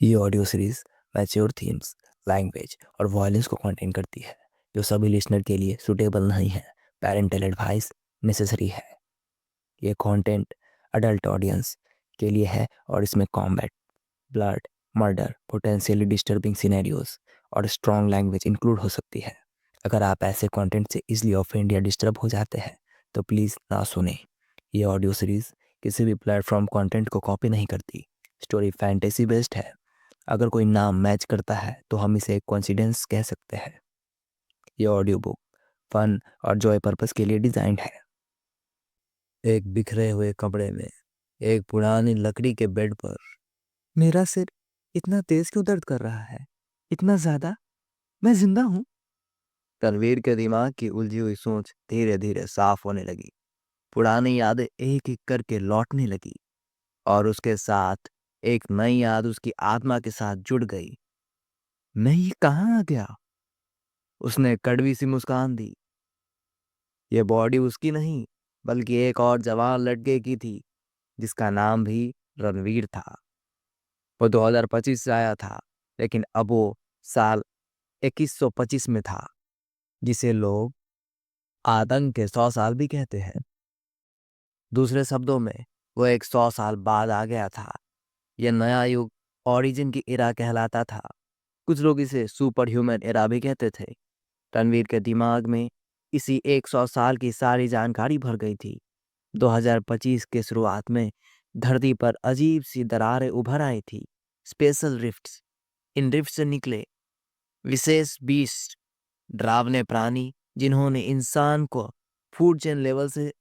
ये audio series mature themes, language और violence को कंटेन करती है, जो सभी लिसनर के लिए सुटेबल नहीं है। पेरेंटल एडवाइस नेसेसरी है। ये कंटेंट अडल्ट ऑडियंस के लिए है और इसमें combat, blood, murder, potentially disturbing scenarios और स्ट्रॉन्ग लैंग्वेज इंक्लूड हो सकती है। अगर आप ऐसे कंटेंट से इजली ऑफेंड या डिस्टर्ब हो जाते हैं तो प्लीज़ ना सुने। ये ऑडियो सीरीज किसी भी प्लेटफॉर्म कंटेंट को कॉपी नहीं करती। स्टोरी फैंटेसी बेस्ड है। अगर कोई नाम मैच करता है तो हम इसे एक कोइंसिडेंस कह सकते हैं। ये ऑडियो बुक फन और जॉय पर्पस के लिए डिजाइंड है। एक बिखरे हुए कमरे में एक पुरानी लकड़ी के बेड पर मेरा सिर इतना तेज क्यों दर्द कर रहा है? इतना ज्यादा? मैं जिंदा हूं? तनवीर के दिमाग की उलझी हुई सोच धीरे धीरे साफ होने लगी। पुरानी यादें एक एक करके लौटने लगी और उसके साथ एक नई याद उसकी आत्मा के साथ जुड़ गई। मैं ये कहाँ आ गया? उसने कड़वी सी मुस्कान दी। ये बॉडी उसकी नहीं, बल्कि एक और जवान लड़के की थी, जिसका नाम भी रणवीर था। वो 2025 से आया था, लेकिन अब वो साल 2125 में था, जिसे लोग आतंक के 100 साल भी कहते हैं। दूसरे शब्दों में, वो एक 100 साल बाद आ गया था। यह नया युग ओरिजिन की इरा कहलाता था। कुछ लोग इसे सुपर ह्यूमन इरा भी कहते थे। रणवीर के दिमाग में इसी 100 साल की सारी जानकारी भर गई थी। 2025 के शुरुआत में धरती पर अजीब सी दरारें उभर आई थी। Special rifts. इन रिफ्ट से निकले विशेष बीस्ट, डरावने प्राणी, जिन्होंने इंसान को फूड चेन लेवल से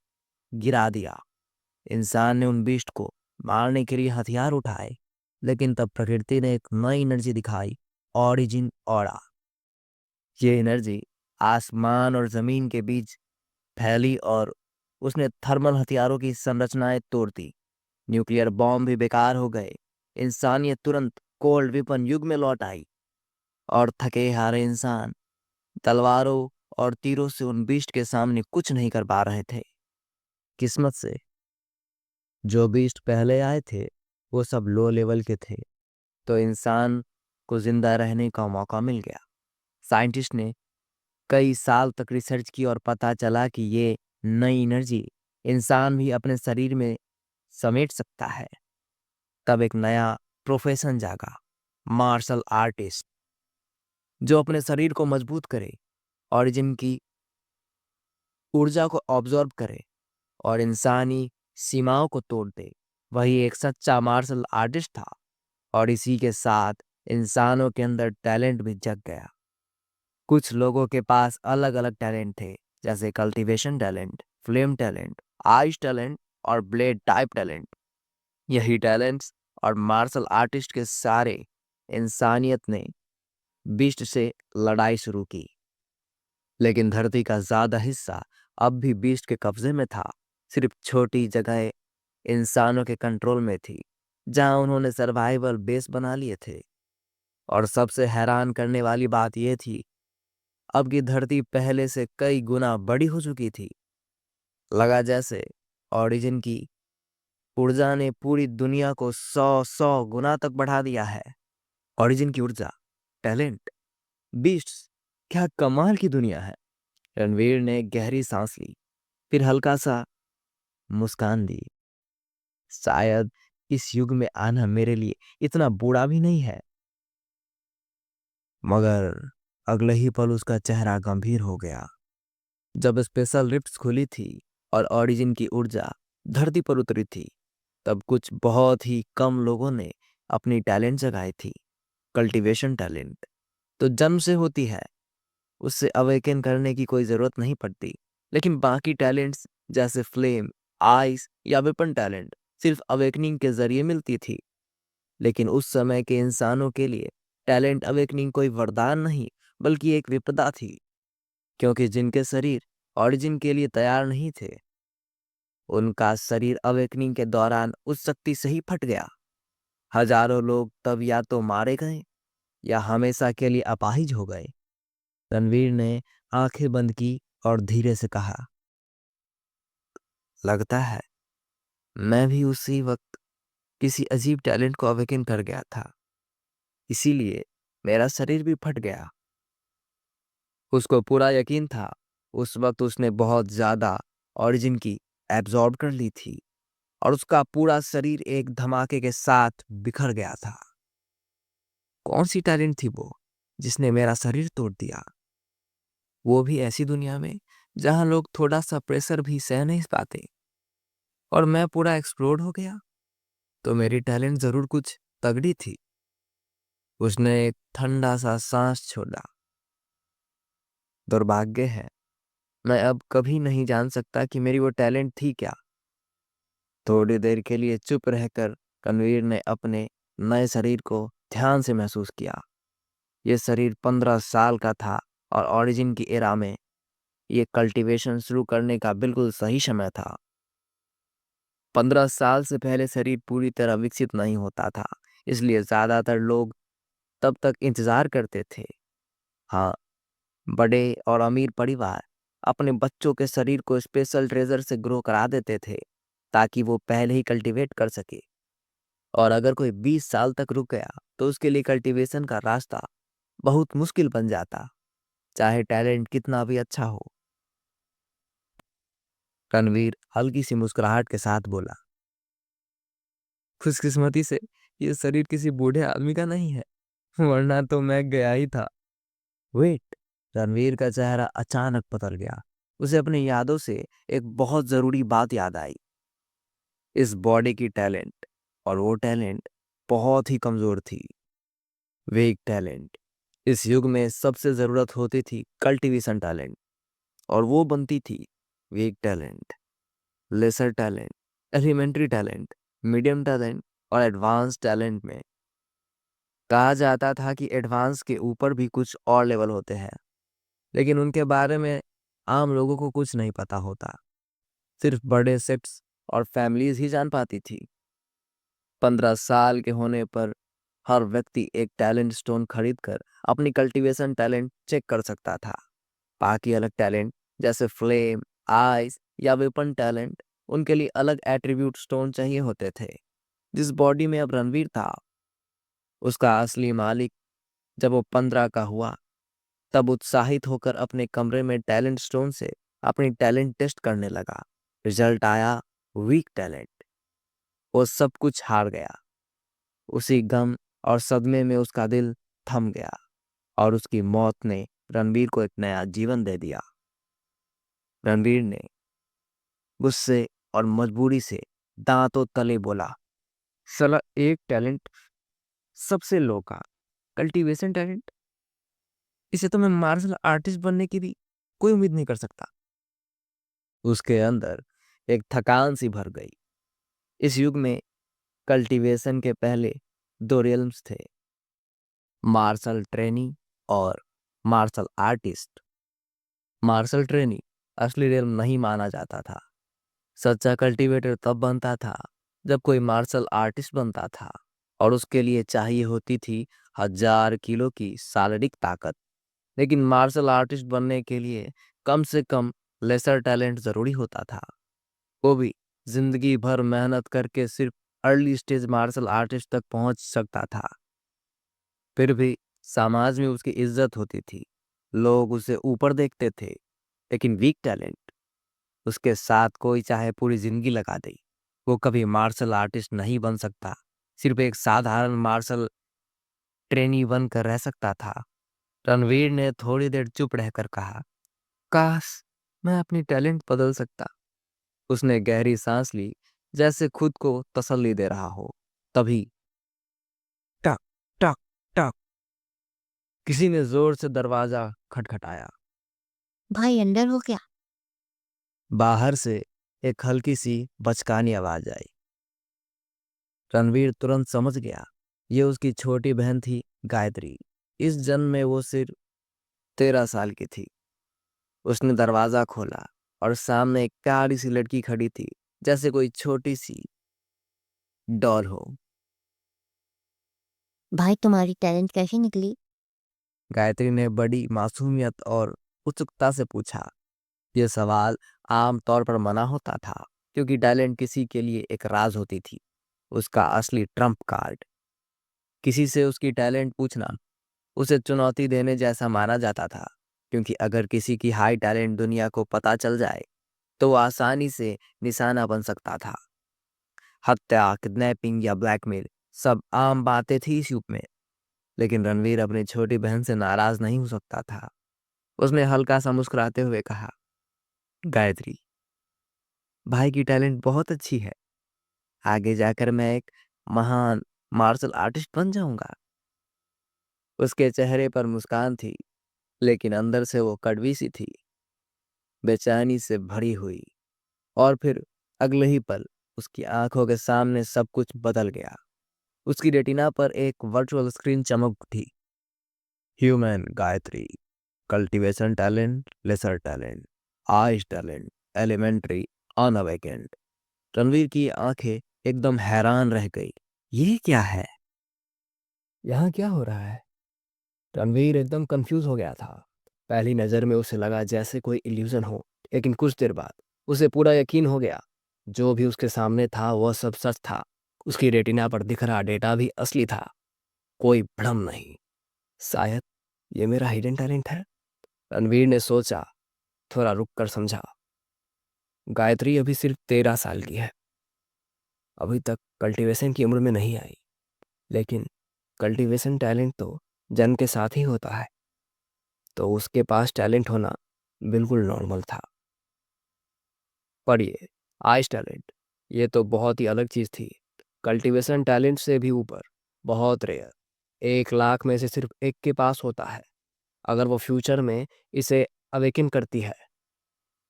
गिरा दिया। इंसान ने उन बीस्ट को मारने के लिए हथियार उठाए, लेकिन तब प्रकृति ने एक नई एनर्जी दिखाई, ऑरिजिन ऑरा। ये एनर्जी आसमान और जमीन के बीच फैली और उसने थर्मल हथियारों की संरचनाएं तोड़ दी। न्यूक्लियर बॉम्ब भी बेकार हो गए। इंसानियत तुरंत कोल्ड वेपन युग में लौट आई और थके हारे इंसान तलवारों और तीरों से उन बीस्ट के सामने कुछ नहीं कर पा रहे थे। किस्मत से जो बीस्ट पहले आए थे वो सब लो लेवल के थे, तो इंसान को जिंदा रहने का मौका मिल गया। साइंटिस्ट ने कई साल तक रिसर्च की और पता चला कि ये नई एनर्जी इंसान भी अपने शरीर में समेट सकता है। तब एक नया प्रोफेशन जागा, मार्शल आर्टिस्ट, जो अपने शरीर को मजबूत करे, ओरिजिन की ऊर्जा को ऑब्जॉर्ब करे और इंसानी सीमाओं को तोड़ दे। वही एक सच्चा मार्शल आर्टिस्ट था। और इसी के साथ इंसानों के अंदर टैलेंट भी जग गया। कुछ लोगों के पास अलग अलग टैलेंट थे, जैसे cultivation talent, flame talent, ice talent और ब्लेड टाइप टैलेंट। यही टैलेंट्स और मार्शल आर्टिस्ट के सारे इंसानियत ने बीस्ट से लड़ाई शुरू की। लेकिन धरती का ज्यादा हिस्सा अब भी बीस्ट के कब्जे में था। सिर्फ छोटी जगह इंसानों के कंट्रोल में थी, जहां उन्होंने सर्वाइवल बेस बना लिए थे। और सबसे हैरान करने वाली बात यह थी, अब की धरती पहले से कई गुना बड़ी हो चुकी थी। लगा जैसे ओरिजिन की ऊर्जा ने पूरी दुनिया को 100 गुना तक बढ़ा दिया है। ओरिजिन की ऊर्जा, टैलेंट, बीस्ट्स, क्या कमाल की दुनिया है। रणवीर ने गहरी सांस ली, फिर हल्का सा मुस्कान दी। शायद इस युग में आना मेरे लिए इतना बुरा भी नहीं है। मगर अगले ही पल उसका चेहरा गंभीर हो गया। जब स्पेशल रिफ्ट्स खुली थी और ओरिजिन की ऊर्जा धरती पर उतरी थी, तब कुछ बहुत ही कम लोगों ने अपनी टैलेंट जगाई थी। कल्टीवेशन टैलेंट तो जन्म से होती है, उससे अवेकन करने की कोई जरूरत नहीं पड़ती। लेकिन बाकी टैलेंट्स जैसे फ्लेम, आइस या वेपन टैलेंट सिर्फ अवेकनिंग के जरिए मिलती थी। लेकिन उस समय के इंसानों के लिए टैलेंट अवेकनिंग कोई वरदान नहीं, बल्कि एक विपदा थी, क्योंकि जिनके शरीर ओरिजिन के लिए तैयार नहीं थे, उनका शरीर अवेकनिंग के दौरान उस शक्ति से ही फट गया। हजारों लोग तब या तो मारे गए या हमेशा के लिए अपाहिज हो गए। रणवीर ने आंखें बंद की और धीरे से कहा, लगता है मैं भी उसी वक्त किसी अजीब टैलेंट को अवेकन कर गया था। इसीलिए मेरा शरीर भी फट गया। उसको पूरा यकीन था उस वक्त उसने बहुत ज्यादा ऑरिजिन की एब्जॉर्ब कर ली थी और उसका पूरा शरीर एक धमाके के साथ बिखर गया था। कौन सी टैलेंट थी वो जिसने मेरा शरीर तोड़ दिया? वो भी ऐसी दुनिया में जहां लोग थोड़ा सा प्रेशर भी सह नहीं पाते, और मैं पूरा एक्सप्लोड हो गया। तो मेरी टैलेंट जरूर कुछ तगड़ी थी। उसने एक ठंडा सा सांस छोड़ा। दुर्भाग्य है, मैं अब कभी नहीं जान सकता कि मेरी वो टैलेंट थी क्या। थोड़ी देर के लिए चुप रहकर कनवीर ने अपने नए शरीर को ध्यान से महसूस किया। ये शरीर 15 साल का था और ओरिजिन की एरा में ये कल्टीवेशन शुरू करने का बिल्कुल सही समय था। 15 साल से पहले शरीर पूरी तरह विकसित नहीं होता था, इसलिए ज्यादातर लोग तब तक इंतजार करते थे। हाँ, बड़े और अमीर परिवार अपने बच्चों के शरीर को स्पेशल ट्रेजर से ग्रो करा देते थे ताकि वो पहले ही कल्टीवेट कर सके। और अगर कोई 20 साल तक रुक गया तो उसके लिए कल्टीवेशन का रास्ता बहुत मुश्किल बन जाता, चाहे टैलेंट कितना भी अच्छा हो। रणवीर हल्की सी मुस्कुराहट के साथ बोला, खुशकिस्मती से ये शरीर किसी बूढ़े आदमी का नहीं है, वरना तो मैं गया ही था। वेट, रणवीर का चेहरा अचानक बदल गया। उसे अपनी यादों से एक बहुत जरूरी बात याद आई। इस बॉडी की टैलेंट, और वो टैलेंट बहुत ही कमजोर थी। Weak talent. इस युग में सबसे जरूरत होती थी कल्टीवेशन टैलेंट, और वो बनती थी weak talent, lesser talent, elementary talent, medium talent और एडवांस टैलेंट में। कहा जाता था कि एडवांस के ऊपर भी कुछ और लेवल होते हैं, लेकिन उनके बारे में आम लोगों को कुछ नहीं पता होता। सिर्फ बड़े सेट्स और फैमिलीज ही जान पाती थी। 15 साल के होने पर हर व्यक्ति एक टैलेंट स्टोन खरीदकर अपनी कल्टीवेशन टैलेंट चेक कर सकता था। बाकी अलग टैलेंट जैसे फ्लेम, आइस या वेपन टैलेंट, उनके लिए अलग एट्रीब्यूट स्टोन चाहिए होते थे। जिस बॉडी में अब रणवीर था, उसका असली मालिक जब वो 15 का हुआ तब उत्साहित होकर अपने कमरे में टैलेंट स्टोन से अपनी टैलेंट टेस्ट करने लगा। रिजल्ट आया वीक टैलेंट। वो सब कुछ हार गया। उसी गम और सदमे में उसका दिल थम गया और उसकी मौत ने रणवीर को एक नया जीवन दे दिया। रणवीर ने गुस्से और मजबूरी से दांतों तले बोला, साला एक टैलेंट, सबसे लो का कल्टीवेशन टैलेंट, इसे तो मैं मार्शल आर्टिस्ट बनने की भी कोई उम्मीद नहीं कर सकता। उसके अंदर एक थकान सी भर गई। इस युग में कल्टीवेशन के पहले दो रियल्म्स थे, मार्शल ट्रेनी और मार्शल आर्टिस्ट। मार्शल ट्रेनी असली रियल्म नहीं माना जाता था। सच्चा कल्टीवेटर तब बनता था जब कोई मार्शल आर्टिस्ट बनता था और उसके लिए चाहिए होती थी 1000 किलो की शारीरिक ताकत। लेकिन मार्शल आर्टिस्ट बनने के लिए कम से कम लेसर टैलेंट जरूरी होता था। वो भी जिंदगी भर मेहनत करके सिर्फ अर्ली स्टेज मार्शल आर्टिस्ट तक पहुंच सकता था। फिर भी समाज में उसकी इज्जत होती थी, लोग उसे ऊपर देखते थे। लेकिन वीक टैलेंट, उसके साथ कोई चाहे पूरी जिंदगी लगा दे, वो कभी मार्शल आर्टिस्ट नहीं बन सकता। सिर्फ एक साधारण मार्शल ट्रेनी बनकर रह सकता था। रणवीर ने थोड़ी देर चुप रहकर कहा, काश मैं अपनी टैलेंट बदल सकता। उसने गहरी सांस ली, जैसे खुद को तसल्ली दे रहा हो। तभी टक टक टक, किसी ने जोर से दरवाजा खटखटाया। भाई अंदर हो क्या? बाहर से एक हल्की सी बचकानी आवाज आई। रणवीर तुरंत समझ गया, ये उसकी छोटी बहन थी, गायत्री। इस जन्म में वो सिर्फ 13 साल की थी। उसने दरवाजा खोला और सामने एक प्यारी सी लड़की खड़ी थी, जैसे कोई छोटी सी डॉल हो। भाई तुम्हारी टैलेंट कैसे निकली? गायत्री ने बड़ी मासूमियत और उत्सुकता से पूछा। यह सवाल आम तौर पर मना होता था, क्योंकि टैलेंट किसी के लिए एक राज होती थी, उसका असली ट्रम्प कार्ड। किसी से उसकी टैलेंट पूछना उसे चुनौती देने जैसा माना जाता था, क्योंकि अगर किसी की हाई टैलेंट दुनिया को पता चल जाए तो वो आसानी से निशाना बन सकता था। हत्या, किडनैपिंग या ब्लैकमेल सब आम बातें थी इस युग में। लेकिन रणवीर अपनी छोटी बहन से नाराज नहीं हो सकता था। उसने हल्का सा मुस्कुराते हुए कहा, गायत्री, भाई की टैलेंट बहुत अच्छी है। आगे जाकर मैं एक महान मार्शल आर्टिस्ट बन जाऊंगा। उसके चेहरे पर मुस्कान थी, लेकिन अंदर से वो कड़वी सी थी, बेचैनी से भरी हुई। और फिर अगले ही पल उसकी आंखों के सामने सब कुछ बदल गया। उसकी रेटिना पर एक वर्चुअल स्क्रीन चमक उठी। Human Gayatri, cultivation talent, lesser talent, ice talent, elementary, unawakened. Ranveer की आंखें एकदम हैरान रह गई। ये क्या है? यहाँ क्या हो रहा है? रणवीर एकदम कंफ्यूज हो गया था। पहली नज़र में उसे लगा जैसे कोई इल्यूजन हो, लेकिन कुछ देर बाद उसे पूरा यकीन हो गया। जो भी उसके सामने था वह सब सच था। उसकी रेटिना पर दिख रहा डेटा भी असली था, कोई भ्रम नहीं। शायद ये मेरा हिडन टैलेंट है, रणवीर ने सोचा। थोड़ा रुक कर समझा। गायत्री अभी सिर्फ 13 साल की है, अभी तक कल्टीवेशन की उम्र में नहीं आई। लेकिन कल्टीवेशन टैलेंट तो जन्म के साथ ही होता है, तो उसके पास टैलेंट होना बिल्कुल नॉर्मल था। पर ये आइस टैलेंट, ये तो बहुत ही अलग चीज़ थी। कल्टीवेशन टैलेंट से भी ऊपर, बहुत रेयर, 1 लाख में से सिर्फ एक के पास होता है। अगर वो फ्यूचर में इसे अवेकन करती है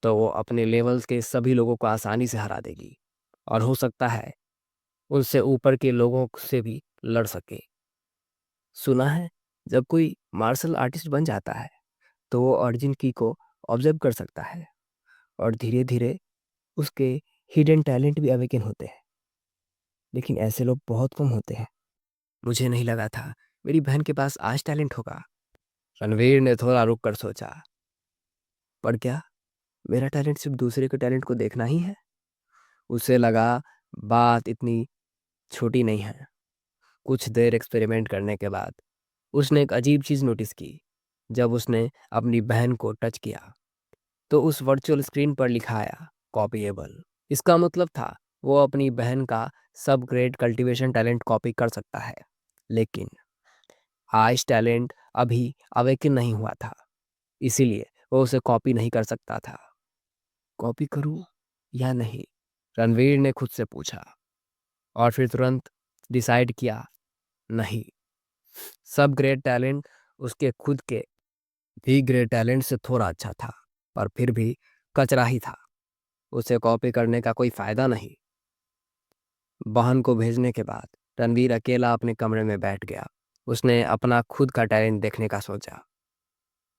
तो वो अपने लेवल्स के सभी लोगों को आसानी से हरा देगी, और हो सकता है उससे ऊपर के लोगों से भी लड़ सके। सुना है जब कोई मार्शल आर्टिस्ट बन जाता है तो वो अर्जुन की को ऑब्जर्व कर सकता है, और धीरे धीरे उसके हिडन टैलेंट भी अवेकन होते हैं। लेकिन ऐसे लोग बहुत कम होते हैं। मुझे नहीं लगा था मेरी बहन के पास आज टैलेंट होगा। रणवीर ने थोड़ा रुक कर सोचा, पर क्या मेरा टैलेंट सिर्फ दूसरे के टैलेंट को देखना ही है? उसे लगा बात इतनी छोटी नहीं है। कुछ देर एक्सपेरिमेंट करने के बाद उसने एक अजीब चीज़ नोटिस की। जब उसने अपनी बहन को टच किया तो उस वर्चुअल स्क्रीन पर लिखा आया, कॉपीएबल। इसका मतलब था वो अपनी बहन का सब ग्रेड कल्टीवेशन टैलेंट कॉपी कर सकता है। लेकिन आइस टैलेंट अभी अवेकन नहीं हुआ था, इसीलिए वो उसे कॉपी नहीं कर सकता था। कॉपी करूं या नहीं, रणवीर ने खुद से पूछा, और फिर तुरंत डिसाइड किया, नहीं। सब ग्रेड टैलेंट उसके खुद के भी ग्रेड टैलेंट से थोड़ा अच्छा था, पर फिर भी कचरा ही था। उसे कॉपी करने का कोई फायदा नहीं। बहन को भेजने के बाद रणवीर अकेला अपने कमरे में बैठ गया। उसने अपना खुद का टैलेंट देखने का सोचा।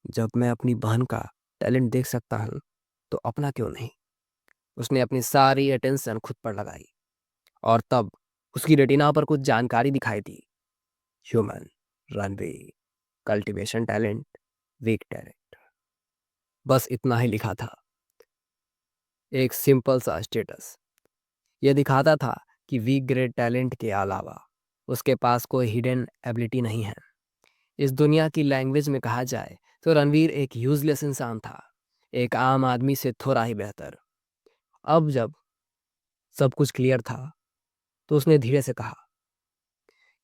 जब मैं अपनी बहन का टैलेंट देख सकता हूँ तो अपना क्यों नहीं? उसने अपनी सारी अटेंशन खुद पर लगाई, और तब उसकी रेटिना पर कुछ जानकारी दिखाई दी। Human, Ranveer, cultivation talent, weak talent. बस इतना ही लिखा था, एक सिंपल सा स्टेटस। यह दिखाता था कि वीक ग्रेड टैलेंट के अलावा उसके पास कोई हिडन एबिलिटी नहीं है। इस दुनिया की लैंग्वेज में कहा जाए तो रणवीर एक यूजलेस इंसान था, एक आम आदमी से थोड़ा ही बेहतर। अब जब सब कुछ क्लियर था तो उसने धीरे से कहा,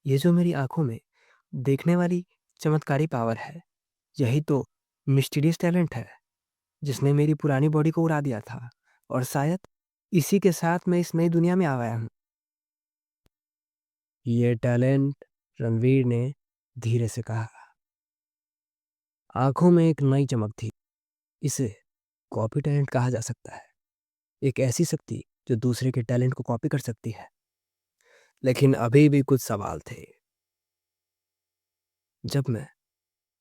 ये जो मेरी आंखों में देखने वाली चमत्कारी पावर है, यही तो मिस्टीरियस टैलेंट है जिसने मेरी पुरानी बॉडी को उड़ा दिया था, और शायद इसी के साथ मैं इस नई दुनिया में आया हूँ। ये टैलेंट, रणवीर ने धीरे से कहा। आंखों में एक नई चमक थी। इसे कॉपी टैलेंट कहा जा सकता है, एक ऐसी शक्ति जो दूसरे के टैलेंट को कॉपी कर सकती है। लेकिन अभी भी कुछ सवाल थे। जब मैं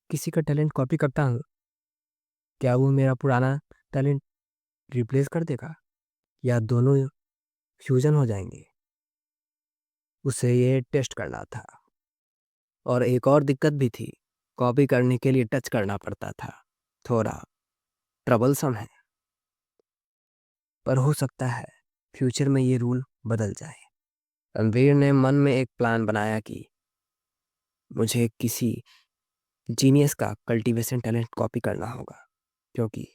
किसी का टैलेंट कॉपी करता हूँ, क्या वो मेरा पुराना टैलेंट रिप्लेस कर देगा, या दोनों फ्यूजन हो जाएंगे? उसे ये टेस्ट करना था। और एक और दिक्कत भी थी, कॉपी करने के लिए टच करना पड़ता था। थोड़ा ट्रबलसम है, पर हो सकता है फ्यूचर में ये रूल बदल जाए। रणवीर ने मन में एक प्लान बनाया कि मुझे किसी जीनियस का कल्टीवेशन टैलेंट कॉपी करना होगा, क्योंकि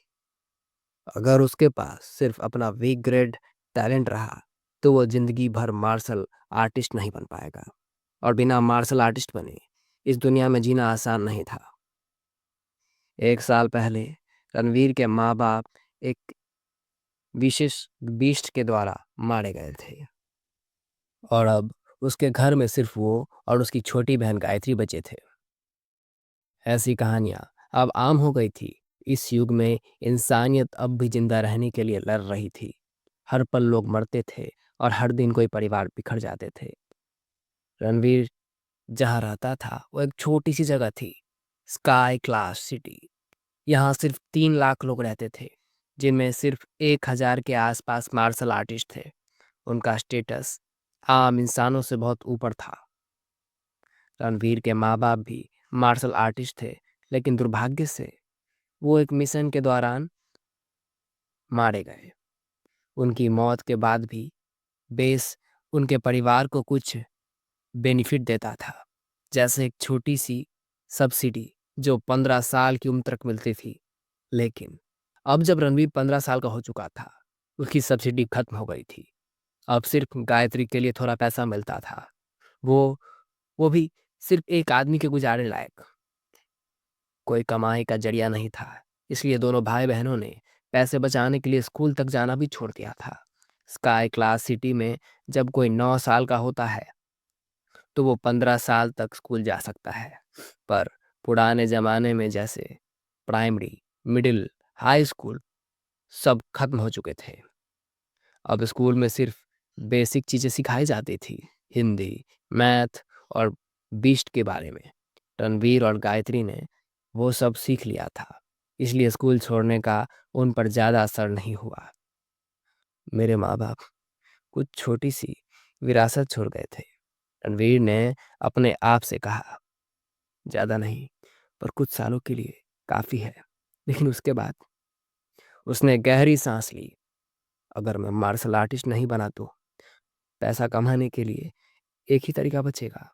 अगर उसके पास सिर्फ अपना वीक ग्रेड टैलेंट रहा तो वो जिंदगी भर मार्शल आर्टिस्ट नहीं बन पाएगा, और बिना मार्शल आर्टिस्ट बने इस दुनिया में जीना आसान नहीं था। 1 साल पहले रणवीर के माँ बाप एक विशेष बीस्ट के द्वारा मारे गए थे, और अब उसके घर में सिर्फ वो और उसकी छोटी बहन गायत्री बचे थे। ऐसी कहानियां अब आम हो गई थी। इस युग में इंसानियत अब भी जिंदा रहने के लिए लड़ रही थी। हर पल लोग मरते थे और हर दिन कोई परिवार बिखर जाते थे। रणवीर जहाँ रहता था वो एक छोटी सी जगह थी, स्काई क्लास सिटी। यहाँ सिर्फ 3 लाख लोग रहते थे, जिनमें सिर्फ 1,000 के आसपास मार्शल आर्टिस्ट थे। उनका स्टेटस आम इंसानों से बहुत ऊपर था। रणवीर के माँ बाप भी मार्शल आर्टिस्ट थे, लेकिन दुर्भाग्य से वो एक मिशन के दौरान मारे गए। उनकी मौत के बाद भी बेस उनके परिवार को कुछ बेनिफिट देता था, जैसे एक छोटी सी सब्सिडी जो 15 साल की उम्र तक मिलती थी। लेकिन अब जब रणवीर 15 साल का हो चुका था, उसकी सब्सिडी खत्म हो गई थी। अब सिर्फ गायत्री के लिए थोड़ा पैसा मिलता था, वो भी सिर्फ एक आदमी के गुजारे लायक। कोई कमाई का जरिया नहीं था, इसलिए दोनों भाई बहनों ने पैसे बचाने के लिए स्कूल तक जाना भी छोड़ दिया था। स्काई क्लास सिटी में जब कोई 9 साल का होता है तो वो 15 साल तक स्कूल जा सकता है, पर पुराने जमाने में जैसे प्राइमरी, मिडिल, हाई स्कूल सब खत्म हो चुके थे। अब स्कूल में सिर्फ बेसिक चीजें सिखाई जाती थी, हिंदी, मैथ और बीस्ट के बारे में। रणवीर और गायत्री ने वो सब सीख लिया था, इसलिए स्कूल छोड़ने का उन पर ज्यादा असर नहीं हुआ। मेरे माँ बाप कुछ छोटी सी विरासत छोड़ गए थे, रणवीर ने अपने आप से कहा। ज्यादा नहीं, पर कुछ सालों के लिए काफी है। लेकिन उसके बाद उसने गहरी सांस ली। अगर मैं मार्शल आर्टिस्ट नहीं बना तो पैसा कमाने के लिए एक ही तरीका बचेगा,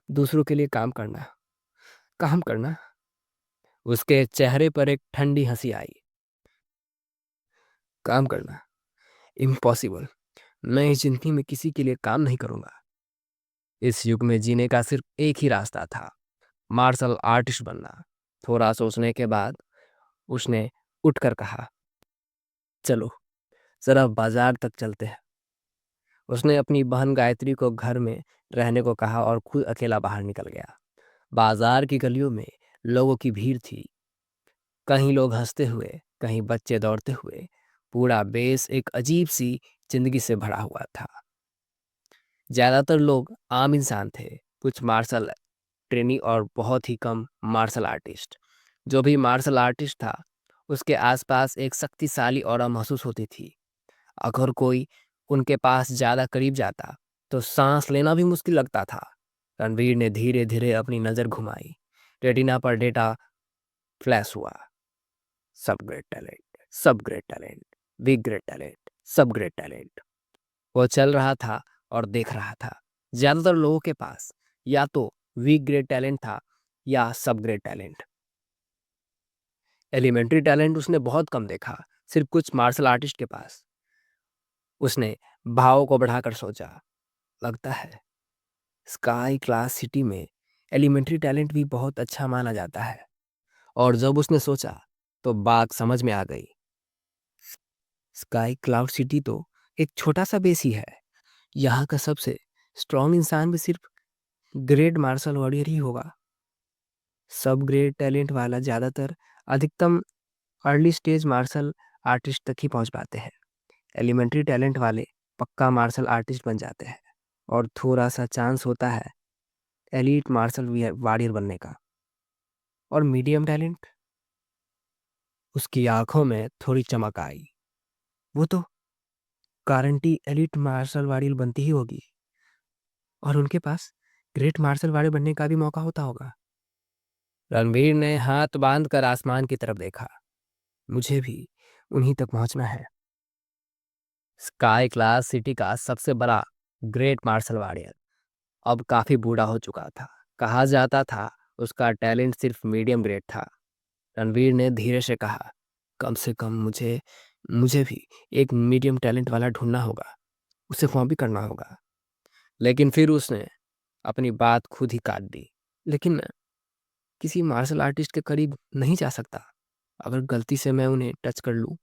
दूसरों के लिए काम करना। उसके चेहरे पर एक ठंडी हंसी आई। काम करना इम्पॉसिबल। मैं इस जिंदगी में किसी के लिए काम नहीं करूंगा। इस युग में जीने का सिर्फ एक ही रास्ता था, मार्शल आर्टिस्ट बनना। थोड़ा सोचने के बाद उसने उठकर कहा, चलो जरा बाजार तक चलते हैं। उसने अपनी बहन गायत्री को घर में रहने को कहा और खुद अकेला बाहर निकल गया। बाजार की गलियों में लोगों की भीड़ थी, कहीं लोग हंसते हुए, कहीं बच्चे दौड़ते हुए। पूरा बेस एक अजीब सी जिंदगी से भरा हुआ था। ज्यादातर लोग आम इंसान थे, कुछ मार्शल ट्रेनी और बहुत ही कम मार्शल आर्टिस्ट। जो भी मार्शल आर्टिस्ट था उसके आसपास एक शक्तिशाली ऑरा महसूस होती थी। अगर कोई उनके पास ज्यादा करीब जाता तो सांस लेना भी मुश्किल लगता था। रणवीर ने धीरे धीरे अपनी नजर घुमाई। रेटिना पर डेटा फ्लैश हुआ। सब ग्रेट टैलेंट, सब great talent, big great talent, सब ग्रेट टैलेंट। वो चल रहा था और देख रहा था। ज्यादातर लोगों के पास या तो वीक ग्रेट टैलेंट था या सब ग्रेट टैलेंट। एलिमेंट्री टैलेंट उसने बहुत कम देखा, सिर्फ कुछ मार्शल आर्टिस्ट के पास। उसने भाव को बढ़ाकर सोचा, लगता है स्काई क्लास सिटी में एलिमेंट्री टैलेंट भी बहुत अच्छा माना जाता है। और जब उसने सोचा तो बात समझ में आ गई। स्काई क्लाउड सिटी तो एक छोटा सा बेस ही है। यहाँ का सबसे स्ट्रॉन्ग इंसान भी सिर्फ ग्रेट मार्शल वॉरियर ही होगा। सब ग्रेट टैलेंट वाला ज्यादातर अधिकतम अर्ली स्टेज मार्शल आर्टिस्ट तक ही पहुंच पाते हैं। एलिमेंट्री टैलेंट वाले पक्का मार्शल आर्टिस्ट बन जाते हैं, और थोड़ा सा चांस होता है एलीट मार्शल वॉरियर बनने का। और मीडियम टैलेंट, उसकी आंखों में थोड़ी चमक आई। वो तो गारंटी एलीट मार्शल वॉरियर बनती ही होगी, और उनके पास ग्रेट मार्शल वॉरियर बनने का भी मौका होता होगा। रणवीर ने हाथ बांधकर आसमान की तरफ देखा। मुझे भी उन्हीं तक पहुंचना है। स्काई क्लास सिटी का सबसे बड़ा ग्रेट मार्शल वॉरियर अब काफी बूढ़ा हो चुका था। कहा जाता था उसका टैलेंट सिर्फ मीडियम ग्रेड था। रणवीर ने धीरे से कहा, कम से कम मुझे मुझे भी एक मीडियम टैलेंट वाला ढूंढना होगा, उसे फॉर्म भी करना होगा। लेकिन फिर उसने अपनी बात खुद ही काट दी। लेकिन मैं किसी मार्शल आर्टिस्ट के करीब नहीं जा सकता। अगर गलती से मैं उन्हें टच कर लूं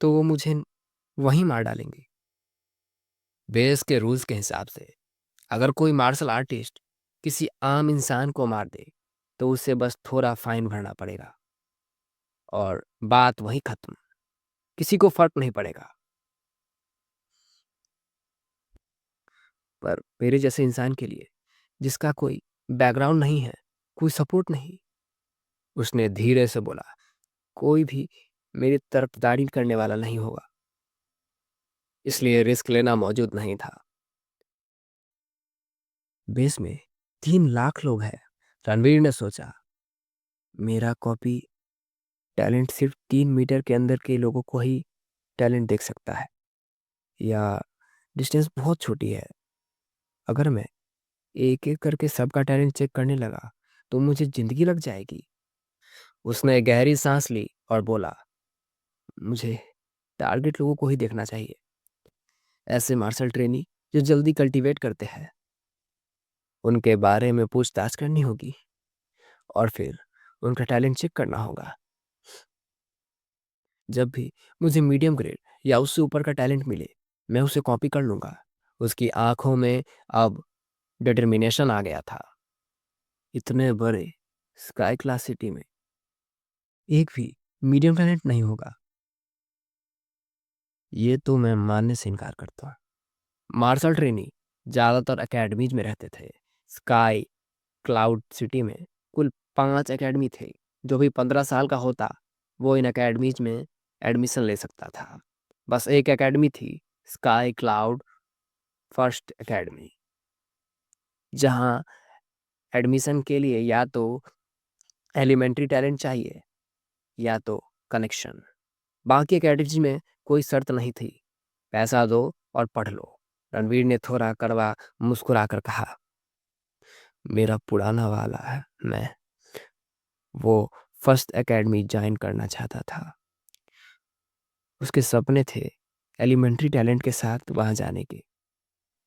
तो वो मुझे वहीं मार डालेंगे। बेस के रूल्स के हिसाब से अगर कोई मार्शल आर्टिस्ट किसी आम इंसान को मार दे तो उसे बस थोड़ा फाइन भरना पड़ेगा और बात वहीं खत्म। किसी को फर्क नहीं पड़ेगा। पर मेरे जैसे इंसान के लिए, जिसका कोई बैकग्राउंड नहीं है, कोई सपोर्ट नहीं, उसने धीरे से बोला, कोई भी मेरी तरफदारी करने वाला नहीं होगा, इसलिए रिस्क लेना मौजूद नहीं था। बेस में 3 लाख लोग हैं। रणवीर ने सोचा, मेरा कॉपी टैलेंट सिर्फ 3 मीटर के अंदर के लोगों को ही टैलेंट देख सकता है, या डिस्टेंस बहुत छोटी है। अगर मैं एक एक करके सबका टैलेंट चेक करने लगा तो मुझे जिंदगी लग जाएगी। उसने गहरी सांस ली और बोला, मुझे टारगेट लोगों को ही देखना चाहिए, ऐसे मार्शल ट्रेनी जो जल्दी कल्टीवेट करते हैं। उनके बारे में पूछताछ करनी होगी और फिर उनका टैलेंट चेक करना होगा। जब भी मुझे मीडियम ग्रेड या उससे ऊपर का टैलेंट मिले, मैं उसे कॉपी कर लूंगा। उसकी आंखों में अब डिटर्मिनेशन आ गया था। इतने बड़े स्काई क्लास सिटी में एक भी मीडियम टैलेंट नहीं होगा, ये तो मैं मानने से इनकार करता हूँ। मार्शल ट्रेनी ज़्यादातर एकेडमीज में रहते थे। स्काई क्लाउड सिटी में कुल 5 एकेडमी थे। जो भी 15 साल का होता वो इन एकेडमीज में एडमिशन ले सकता था। बस एक एकेडमी थी, स्काई क्लाउड फर्स्ट एकेडमी, जहाँ एडमिशन के लिए या तो एलिमेंट्री टैलेंट चाहिए या तो कनेक्शन। बाकी एकेडमीज में कोई शर्त नहीं थी, पैसा दो और पढ़ लो। रणवीर ने थोड़ा कड़वा मुस्कुराकर कहा, मेरा पुराना वाला है, मैं वो फर्स्ट एकेडमी ज्वाइन करना चाहता था। उसके सपने थे एलिमेंट्री टैलेंट के साथ वहां जाने के।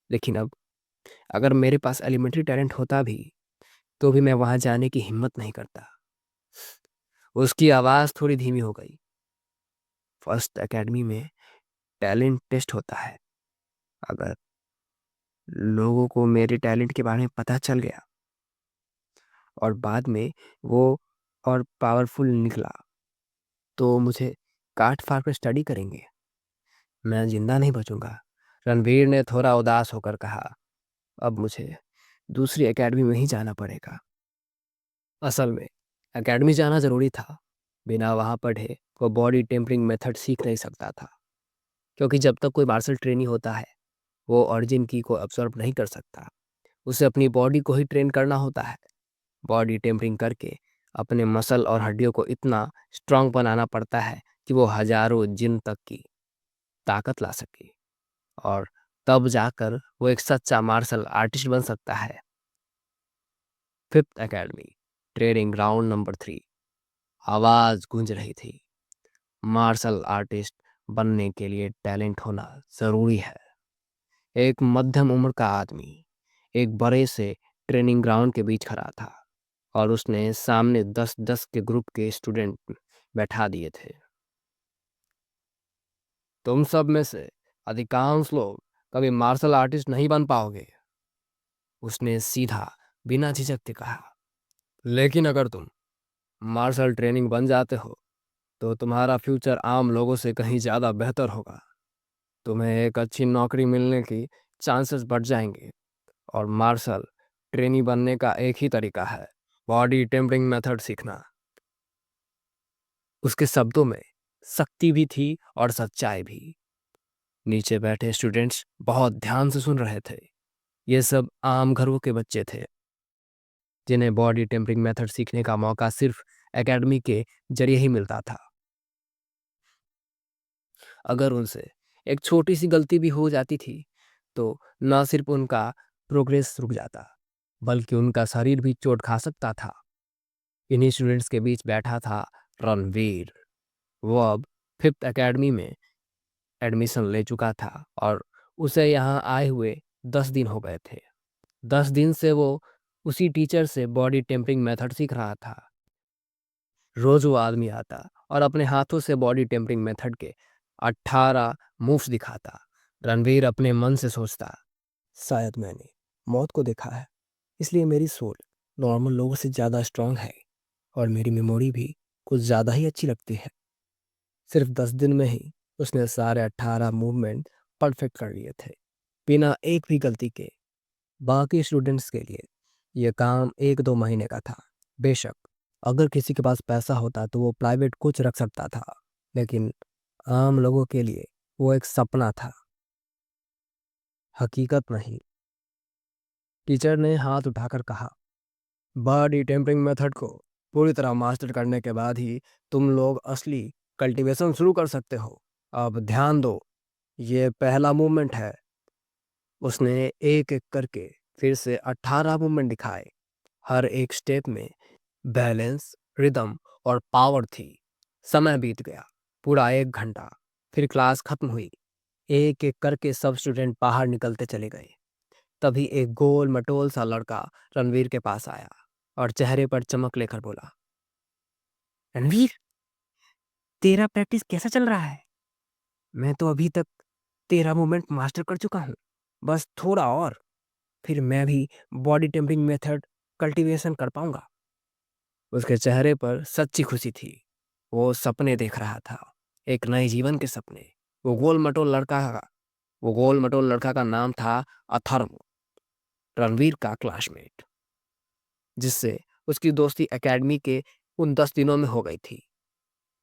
लेकिन अब अगर मेरे पास एलिमेंट्री टैलेंट होता भी तो भी मैं वहां जाने की हिम्मत नहीं करता। उसकी आवाज थोड़ी धीमी हो गई। फर्स्ट एकेडमी में टैलेंट टेस्ट होता है। अगर लोगों को मेरे टैलेंट के बारे में पता चल गया और बाद में वो और पावरफुल निकला तो मुझे काट फाड़ कर स्टडी करेंगे। मैं जिंदा नहीं बचूंगा। रणवीर ने थोड़ा उदास होकर कहा, अब मुझे दूसरी एकेडमी में ही जाना पड़ेगा। असल में एकेडमी जाना जरूरी था। बिना वहां पढ़े वो बॉडी टेम्परिंग मेथड सीख नहीं सकता था, क्योंकि जब तक कोई मार्शल ट्रेनी होता है वो ऑरिजिन की को अब्सॉर्ब नहीं कर सकता। उसे अपनी बॉडी को ही ट्रेन करना होता है। बॉडी टेम्परिंग करके अपने मसल और हड्डियों को इतना स्ट्रांग बनाना पड़ता है कि वो हजारों जिन तक की ताकत ला सके, और तब जाकर वो एक सच्चा मार्शल आर्टिस्ट बन सकता है। Fifth academy, training ground number 3। आवाज गूंज रही थी, मार्शल आर्टिस्ट बनने के लिए टैलेंट होना जरूरी है। एक मध्यम उम्र का आदमी एक बड़े से ट्रेनिंग ग्राउंड के बीच खड़ा था और उसने सामने 10-10 के ग्रुप के स्टूडेंट बैठा दिए थे। तुम सब में से अधिकांश लोग कभी मार्शल आर्टिस्ट नहीं बन पाओगे, उसने सीधा बिना झिझक के कहा। लेकिन अगर तुम मार्शल ट्रेनिंग बन जाते हो तो तुम्हारा फ्यूचर आम लोगों से कहीं ज़्यादा बेहतर होगा। तुम्हें एक अच्छी नौकरी मिलने की चांसेस बढ़ जाएंगे। और मार्शल ट्रेनी बनने का एक ही तरीका है, बॉडी टेम्परिंग मेथड सीखना। उसके शब्दों में शक्ति भी थी और सच्चाई भी। नीचे बैठे स्टूडेंट्स बहुत ध्यान से सुन रहे थे। ये सब आम घरों के बच्चे थे जिन्हें बॉडी टेम्परिंग मेथड सीखने का मौका सिर्फ एकेडमी के जरिए ही मिलता था। अगर उनसे एक छोटी सी गलती भी हो जाती थी तो न सिर्फ उनका प्रोग्रेस रुक जाता बल्कि उनका शरीर भी चोट खा सकता था। इन्हीं स्टूडेंट्स के बीच बैठा था रणवीर। वो अब 5th एकेडमी में एडमिशन ले चुका था और उसे यहाँ आए हुए 10 दिन हो गए थे। 10 दिन से वो उसी टीचर से बॉडी टेम्परिंग मेथड सीख रहा था। रोज वो आदमी आता और अपने हाथों से बॉडी टेम्परिंग मेथड के 18 मूव्स दिखाता। रणवीर अपने मन से सोचता, शायद मैंने मौत को देखा है, इसलिए मेरी सोल नॉर्मल लोगों से ज़्यादा स्ट्रांग है और मेरी मेमोरी भी कुछ ज़्यादा ही अच्छी लगती है। सिर्फ 10 दिन में ही उसने सारे 18 मूवमेंट परफेक्ट कर लिए थे, बिना एक भी गलती के। बाकी स्टूडेंट्स के लिए यह काम 1-2 महीने का था। बेशक अगर किसी के पास पैसा होता तो वो प्राइवेट कोच रख सकता था, लेकिन आम लोगों के लिए वो एक सपना था, हकीकत नहीं। टीचर ने हाथ उठाकर कहा, बॉडी टेम्परिंग मेथड को पूरी तरह मास्टर करने के बाद ही तुम लोग असली कल्टीवेशन शुरू कर सकते हो। अब ध्यान दो, ये पहला मूवमेंट है। उसने एक एक करके फिर से 18 मूवमेंट दिखाए। हर एक स्टेप में बैलेंस, रिदम और पावर थी। समय बीत गया, पूरा 1 घंटा। फिर क्लास खत्म हुई। एक एक करके सब स्टूडेंट बाहर निकलते चले गए। तभी एक गोल मटोल सा लड़का रणवीर के पास आया और चेहरे पर चमक लेकर बोला, रणवीर, तेरा प्रैक्टिस कैसा चल रहा है? मैं तो अभी तक 13 मूवमेंट मास्टर कर चुका हूँ। बस थोड़ा और, फिर मैं भी बॉडी टेम्परिंग मेथड कल्टीवेशन कर पाऊंगा। उसके चेहरे पर सच्ची खुशी थी। वो सपने देख रहा था, एक नए जीवन के सपने। वो गोल मटोल लड़का का नाम था अथर्व, रणवीर का क्लासमेट, जिससे उसकी दोस्ती एकेडमी के उन 10 दिनों में हो गई थी।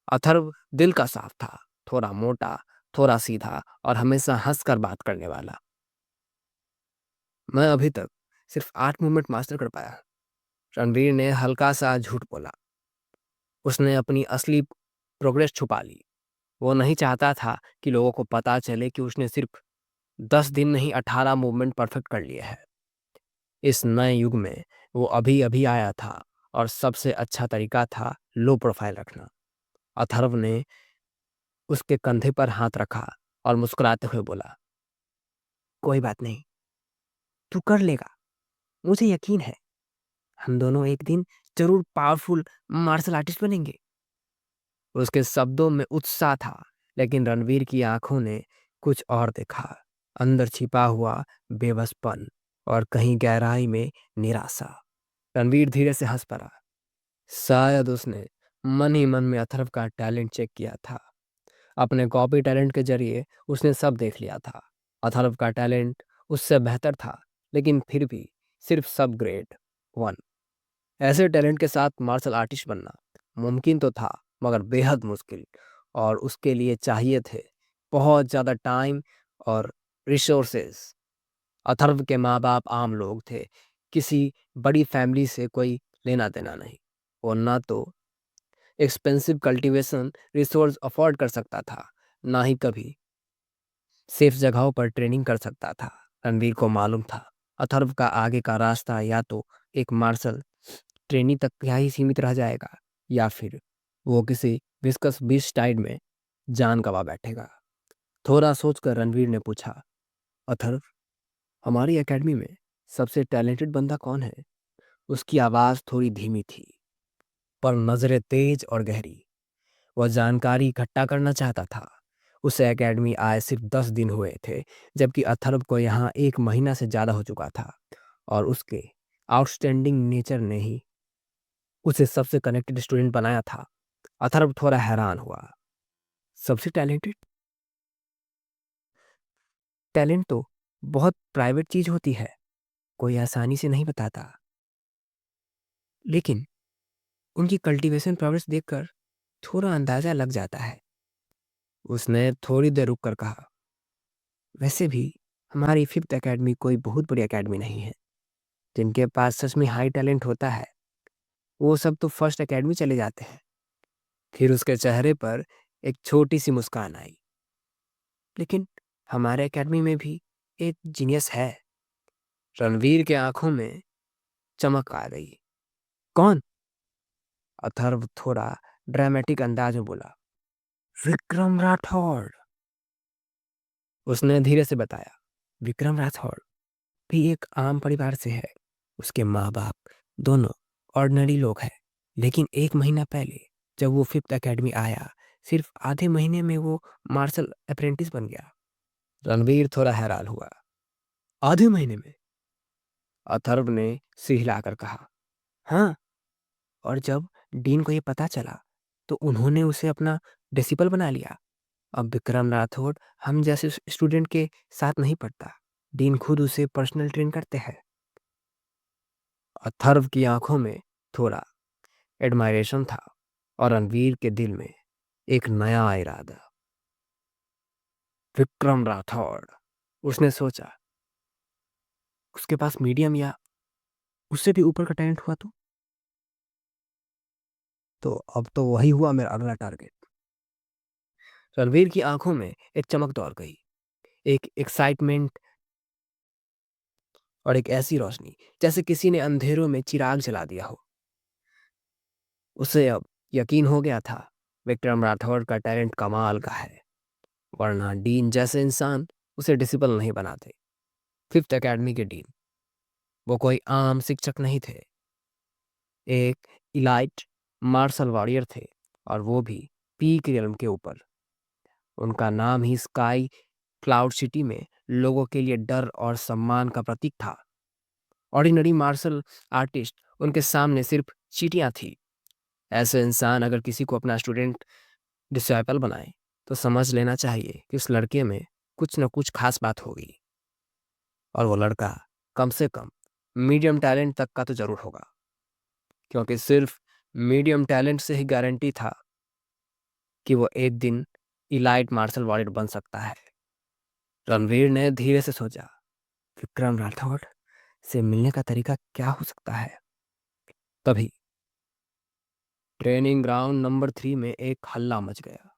अथर्व दिल का साफ था, थोड़ा मोटा, थोड़ा सीधा और हमेशा हंसकर बात करने वाला। मैं अभी तक सिर्फ 8 मूवमेंट मास्टर कर पाया, रणवीर ने हल्का सा झूठ बोला। उसने अपनी असली प्रोग्रेस छुपा ली। वो नहीं चाहता था कि लोगों को पता चले कि उसने सिर्फ 10 दिन नहीं 18 मूवमेंट परफेक्ट कर लिए हैं। इस नए युग में वो अभी अभी आया था और सबसे अच्छा तरीका था लो प्रोफाइल रखना। अथर्व ने उसके कंधे पर हाथ रखा और मुस्कुराते हुए बोला, कोई बात नहीं, तू कर लेगा, मुझे यकीन है। हम दोनों एक दिन जरूर पावरफुल मार्शल आर्टिस्ट बनेंगे। उसके शब्दों में उत्साह था, लेकिन रणवीर की आंखों ने कुछ और देखा। अंदर छिपा हुआ बेबसपन और कहीं गहराई में निराशा। रणवीर धीरे से हंस पड़ा। शायद उसने मन ही मन में अथर्व का टैलेंट चेक किया था। अपने कॉपी टैलेंट के जरिए उसने सब देख लिया था। अथर्व का टैलेंट उससे बेहतर था, लेकिन फिर भी सिर्फ सब ग्रेड 1। ऐसे टैलेंट के साथ मार्शल आर्टिस्ट बनना मुमकिन तो था, मगर बेहद मुश्किल, और उसके लिए चाहिए थे बहुत ज़्यादा टाइम और रिसोर्सेज। अथर्व के माँ बाप आम लोग थे, किसी बड़ी फैमिली से कोई लेना देना नहीं। वो ना तो एक्सपेंसिव कल्टीवेशन रिसोर्स अफोर्ड कर सकता था, ना ही कभी सेफ जगहों पर ट्रेनिंग कर सकता था। रणवीर को मालूम था अथर्व का आगे का रास्ता या तो एक मार्शल ट्रेनी तक क्या ही सीमित रह जाएगा, या फिर वो किसी विस्कस बीच टाइड में जान गंवा बैठेगा। थोड़ा सोचकर रणवीर ने पूछा, अथर्व, हमारी एकेडमी में सबसे टैलेंटेड बंदा कौन है? उसकी आवाज़ थोड़ी धीमी थी, पर नजरें तेज और गहरी। वह जानकारी इकट्ठा करना चाहता था। उसे एकेडमी आए सिर्फ 10 दिन हुए थे, जबकि अथर्व को यहाँ 1 महीना से ज़्यादा हो चुका था, और उसके आउटस्टैंडिंग नेचर ने ही उसे सबसे कनेक्टेड स्टूडेंट बनाया था। अथर्व थोड़ा हैरान हुआ। सबसे टैलेंटेड? टैलेंट तो बहुत प्राइवेट चीज होती है, कोई आसानी से नहीं बताता। लेकिन उनकी कल्टीवेशन प्रोग्रेस देखकर थोड़ा अंदाजा लग जाता है। उसने थोड़ी देर रुक कर कहा, वैसे भी हमारी 5th एकेडमी कोई बहुत बड़ी एकेडमी नहीं है। जिनके पास सच में हाई टैलेंट होता है वो सब तो फर्स्ट एकेडमी चले जाते हैं। फिर उसके चेहरे पर एक छोटी सी मुस्कान आई। लेकिन हमारे एकेडमी में भी एक जीनियस है। रणवीर के आंखों में चमक आ गई। कौन? अथर्व थोड़ा ड्रामेटिक अंदाज में बोला। विक्रम राठौड़। उसने धीरे से बताया। विक्रम राठौड़ भी एक आम परिवार से है। उसके माँ बाप दोनों ऑर्डिनरी लोग हैं, लेकिन 1 महीना पहले जब वो 5th एकेडमी आया, सिर्फ आधे महीने में वो मार्शल अप्रेंटिस बन गया। रणवीर थोड़ा हैरान हुआ। आधे महीने में? अथर्व ने सिर हिलाकर कहा। हाँ, और जब डीन को ये पता चला तो उन्होंने उसे अपना डिसिपल बना लिया। अब विक्रम राठौड़ हम जैसे स्टूडेंट के साथ नहीं पढ़ता, डीन खुद उसे पर्सनल ट्रेन करते हैं। अथर्व की आंखों में थोड़ा एडमायरेशन था और रणवीर के दिल में एक नया इरादा। विक्रम राठौड़, उसने सोचा, उसके पास मीडियम या उससे भी ऊपर का टैलेंट हुआ तो अब तो वही हुआ मेरा अगला टारगेट। रणवीर की आंखों में एक चमक दौड़ गई, एक एक्साइटमेंट और एक ऐसी रोशनी जैसे किसी ने अंधेरों में चिराग जला दिया हो। उसे अब यकीन हो गया था विक्रम राठौड़ का टैलेंट कमाल का है, वरना डीन जैसे इंसान उसे डिसिपल नहीं बनाते। 5th एकेडमी के डीन वो कोई आम शिक्षक नहीं थे, एक इलाइट मार्शल वॉरियर थे, और वो भी पीक रियल्म के ऊपर। उनका नाम ही स्काई क्लाउड सिटी में लोगों के लिए डर और सम्मान का प्रतीक था। ऑर्डिनरी मार्शल आर्टिस्ट उनके सामने सिर्फ चींटियां थी। ऐसे इंसान अगर किसी को अपना स्टूडेंट डिसाइपल बनाए तो समझ लेना चाहिए कि उस लड़के में कुछ न कुछ खास बात होगी, और वो लड़का कम से कम मीडियम टैलेंट तक का तो जरूर होगा, क्योंकि सिर्फ मीडियम टैलेंट से ही गारंटी था कि वो एक दिन इलाइट मार्शल वॉरियर बन सकता है। रणवीर ने धीरे से सोचा, विक्रम राठौड़ से मिलने का तरीका क्या हो सकता है। तभी ट्रेनिंग ग्राउंड नंबर 3 में एक हल्ला मच गया।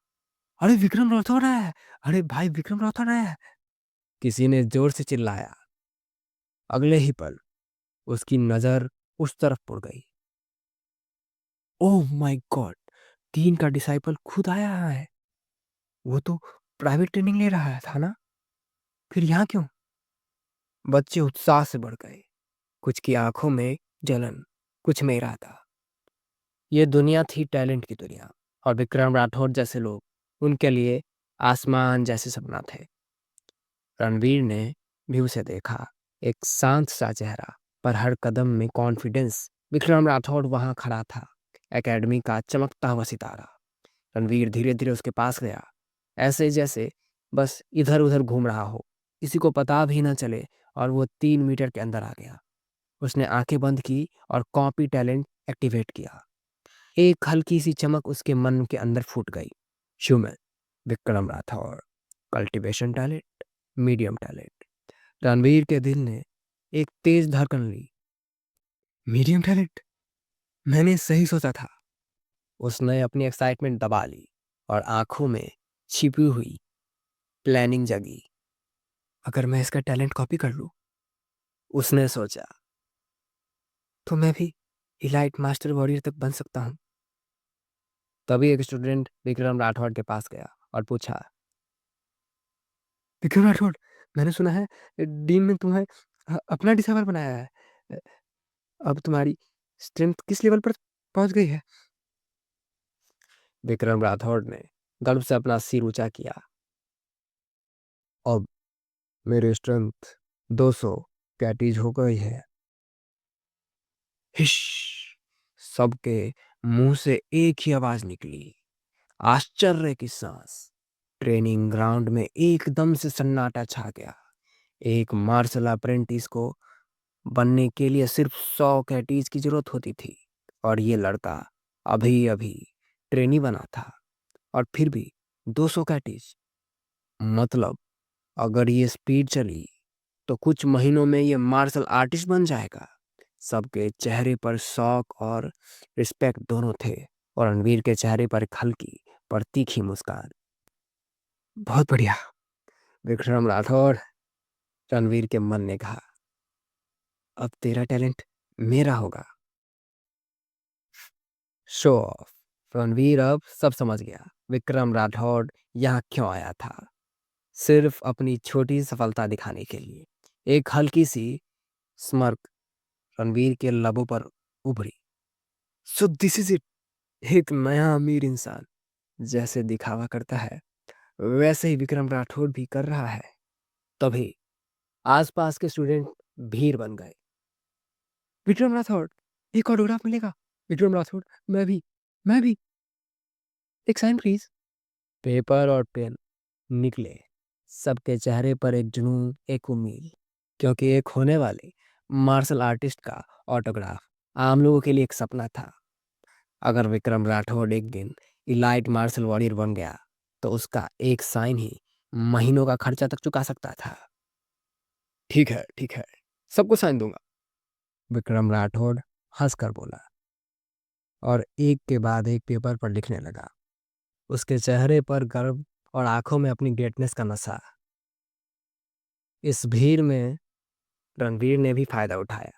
अरे विक्रम राठौड़ है! अरे भाई विक्रम राठौड़ है! किसी ने जोर से चिल्लाया। अगले ही पल उसकी नजर उस तरफ मुड़ गई। ओह माय गॉड, डीन का डिसाइपल खुद आया है। वो तो प्राइवेट ट्रेनिंग ले रहा था ना, फिर यहाँ क्यों? बच्चे उत्साह से बढ़ गए, कुछ की आंखों में जलन, कुछ में इरादा। ये दुनिया थी टैलेंट की दुनिया, और विक्रम राठौड़ जैसे लोग उनके लिए आसमान जैसे सपना थे। रणवीर ने भी उसे देखा, एक शांत सा चेहरा पर हर कदम में कॉन्फिडेंस। विक्रम राठौड़ वहां खड़ा था, एकेडमी का चमकता हुआ सितारा। रणवीर धीरे धीरे उसके पास गया, ऐसे जैसे बस इधर उधर घूम रहा हो, किसी को पता भी न चले, और वो 3 मीटर के अंदर आ गया। उसने आंखें बंद की और कॉपी टैलेंट एक्टिवेट किया। एक हल्की सी चमक उसके मन के अंदर फूट गई। Human Vikram Rathore, cultivation talent, medium talent. Ranveer के दिल ने एक तेज धड़कन ली। मीडियम टैलेंट, मैंने सही सोचा था। उसने अपनी एक्साइटमेंट दबा ली और आंखों में छिपी हुई प्लानिंग जगी। अगर मैं इसका टैलेंट कॉपी कर लूं, उसने सोचा, तो मैं भी इलाइट मास्टर वॉरियर तक बन सकता हूं। तभी एक स्टूडेंट विक्रम राठौड़ के पास गया और पूछा, विक्रम राठौड़, मैंने सुना है डीन ने तुम्हें अपना डिसाइवर बनाया है। अ, अब तुम्हारी स्ट्रेंथ किस लेवल पर पहुंच गई है? विक्रम राठौड़ ने गर्व से अपना सिर ऊंचा किया। अब मेरी स्ट्रेंथ 200 कैटीज हो गई है। हिश! सबके मुंह से एक ही आवाज निकली, आश्चर्य की सांस। ट्रेनिंग ग्राउंड में एकदम से सन्नाटा छा गया। एक मार्शल अप्रेंटिस को बनने के लिए सिर्फ 100 कैटीज की जरूरत होती थी, और ये लड़का अभी अभी ट्रेनी बना था, और फिर भी 200 कैटीज। मतलब अगर ये स्पीड चली तो कुछ महीनों में ये मार्शल आर्टिस्ट बन जाएगा। सबके चेहरे पर शौक और रिस्पेक्ट दोनों थे, और रणवीर के चेहरे पर एक हल्की पर तीखी मुस्कान। बहुत बढ़िया विक्रम राठौड़, रणवीर के मन ने कहा। अब तेरा टैलेंट मेरा होगा। Show off. रणवीर अब सब समझ गया विक्रम राठौड़ यहाँ क्यों आया था। सिर्फ अपनी छोटी सफलता दिखाने के लिए। एक हल्की सी स्मर्क रणवीर के लबों पर उभरी। So this is it. एक नया अमीर इंसान जैसे दिखावा करता है वैसे ही विक्रम राठौड़ भी कर रहा है। तभी आसपास के स्टूडेंट भीड़ बन गए। विक्रम राठौड़, एक ऑटोग्राफ मिलेगा। विक्रम राठौड़, मैं भी एक साइन प्लीज। पेपर और पेन निकले। सबके चेहरे पर एक जुनून, एक उम्मीद, क्योंकि एक होने वाले मार्शल आर्टिस्ट का ऑटोग्राफ आम लोगों के लिए एक सपना था। अगर विक्रम राठौड़ एक दिन इलाइट मार्शल वॉरियर बन गया तो उसका एक साइन ही महीनों का खर्चा तक चुका सकता था। ठीक है, सबको साइन दूंगा, विक्रम राठौड़ हंसकर बोला और एक के बाद एक पेपर पर लिखने लगा। उसके चेहरे पर गर्व और आंखों में अपनी ग्रेटनेस का नशा। इस भीड़ में रणवीर ने भी फायदा उठाया।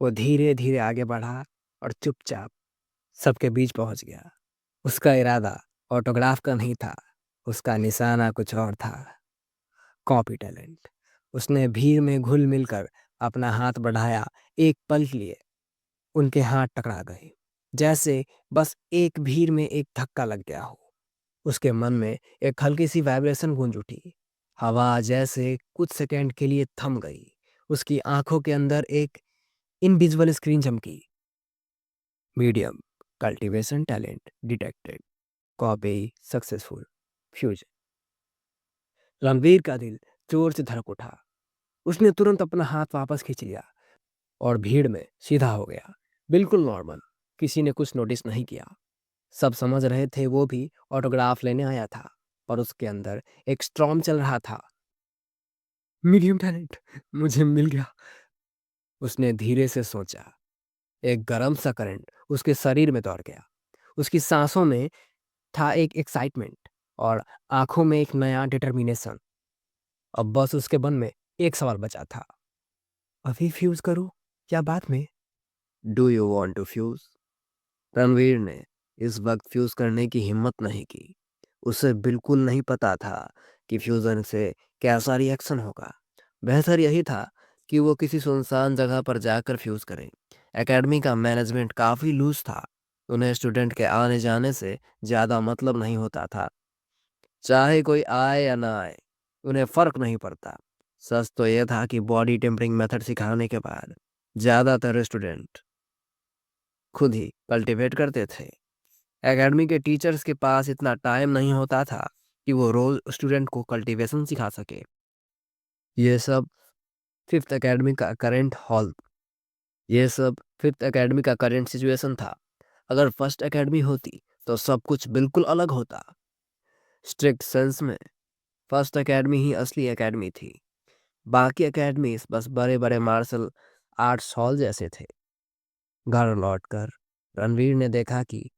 वो धीरे धीरे आगे बढ़ा और चुपचाप सबके बीच पहुंच गया। उसका इरादा ऑटोग्राफ का नहीं था, उसका निशाना कुछ और था। Copy talent. उसने भीड़ में घुल मिलकर अपना हाथ बढ़ाया। एक पल के लिए उनके हाथ टकरा गए, जैसे बस एक भीड़ में एक धक्का लग गया हो। उसके मन में एक हल्की सी वाइब्रेशन गूंज उठी। हवा जैसे कुछ सेकंड के लिए थम गई। उसकी आंखों के अंदर एक इनविजिबल स्क्रीन चमकी। Medium cultivation talent detected. Copy successful. Fusion. Ranveer का दिल जोर से धड़क उठा। उसने तुरंत अपना हाथ वापस खींच लिया और भीड़ में सीधा हो गया, बिल्कुल नॉर्मल। किसी ने कुछ नोटिस नहीं किया। सब समझ रहे थे वो भी ऑटोग्राफ लेने आया था, पर उसके अंदर एक स्ट्रॉम चल रहा था। मीडियम टैलेंट, मुझे मिल गया, उसने धीरे से सोचा। एक गरम सा करंट उसके शरीर में दौड़ गया। उसकी सांसों में था एक एक्साइटमेंट और आंखों में एक नया डिटर्मिनेशन। अब बस उसके मन में एक सवाल बचा था, अभी फ्यूज करूं या बाद में? Do you want to fuse? Ranveer ने इस वक्त फ्यूज करने की हिम्मत नहीं की। उसे बिल्कुल नहीं पता था कि फ्यूजन से कैसा रिएक्शन होगा। बेहतर यही था कि वो किसी सुनसान जगह पर जाकर फ्यूज करे। एकेडमी का मैनेजमेंट काफ़ी लूज था। उन्हें स्टूडेंट के आने जाने से ज़्यादा मतलब नहीं होता था। चाहे कोई आए या ना आए, उन्हें फर्क नहीं पड़ता। सच तो यह था कि बॉडी टेम्परिंग मेथड सिखाने के बाद ज़्यादातर स्टूडेंट खुद ही कल्टीवेट करते थे। एकेडमी के टीचर्स के पास इतना टाइम नहीं होता था कि वो रोज स्टूडेंट को कल्टीवेशन सिखा सके। ये सब फिफ्थ एकेडमी का करंट हॉल ये सब फिफ्थ एकेडमी का करंट सिचुएशन था। अगर फर्स्ट एकेडमी होती तो सब कुछ बिल्कुल अलग होता। स्ट्रिक्ट सेंस में फर्स्ट एकेडमी ही असली एकेडमी थी। बाकी एकेडमीज बस बड़े बड़े मार्शल आर्ट्स हॉल जैसे थे। घर लौटकर रणवीर ने देखा कि